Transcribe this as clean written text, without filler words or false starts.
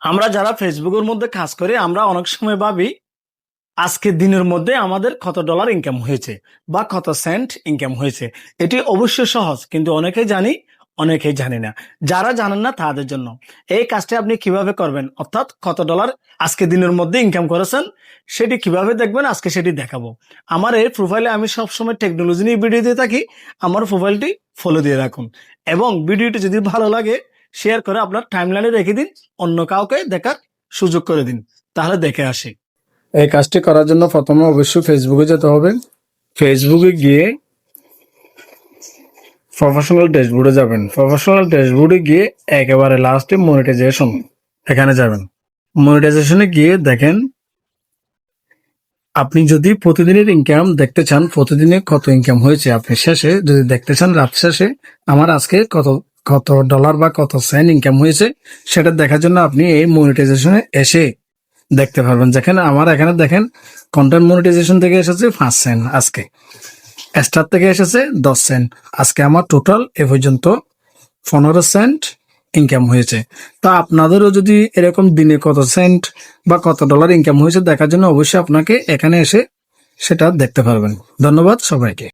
আমরা যারা ফেসবুকের মধ্যে কাজ করি আমরা অনেক সময় ভাবি আজকের দিনের মধ্যে আমাদের কত ডলার ইনকাম হয়েছে বা কত সেন্ট ইনকাম হয়েছে। এটি অবশ্যই সহজ, কিন্তু অনেকেই জানি, অনেকেই জানি না। যারা জানেন না তাদের জন্য এই কাজটি আপনি কিভাবে করবেন, অর্থাৎ কত ডলার আজকে দিনের মধ্যে ইনকাম করেছেন সেটি কিভাবে দেখবেন, আজকে সেটি দেখাবো। আমার এই প্রোফাইলে আমি সবসময় টেকনোলজি নিয়ে ভিডিও দিয়ে থাকি। আমার প্রোফাইলটি ফলো দিয়ে রাখুন এবং ভিডিওটি যদি ভালো লাগে শেয়ার করে আপনার টাইমলাইনে রেখে দিন, অন্য কাউকে দেখার সুযোগ করে দিন। তাহলে দেখে আসি। এই কাজটি করার জন্য প্রথমে অবশ্যই ফেসবুকে যেতে হবে। ফেসবুকে গিয়ে প্রফেশনাল ড্যাশবোর্ডে যাবেন। প্রফেশনাল ড্যাশবোর্ডে গিয়ে একেবারে লাস্টে মনিটাইজেশন, এখানে যাবেন। মনিটাইজেশনে গিয়ে দেখেন আপনি যদি প্রতিদিনের ইনকাম দেখতে চান, প্রতিদিনে কত ইনকাম হয়েছে আপনি শেষে যদি দেখতে চান, রাত শেষে আমার আজকে কত কত ডলার বা কত সেন্ট ইনকাম হয়েছে সেটা দেখার জন্য আপনি এই মনিটাইজেশনে এসে দেখতে পারবেন। যেখানে আমার এখানে দেখেন কন্টেন্ট মনিটাইজেশন থেকে এসেছে 5 সেন্ট, আজকে স্টার থেকে এসেছে 10 সেন্ট। আজকে আমার টোটাল এ পর্যন্ত 15 সেন্ট ইনকাম হয়েছে। তা আপনাদেরও যদি এরকম দিনে কত সেন্ট বা কত ডলার ইনকাম হয়েছে দেখার জন্য অবশ্যই আপনাকে এখানে এসে সেটা দেখতে পারবেন। ধন্যবাদ সবাইকে।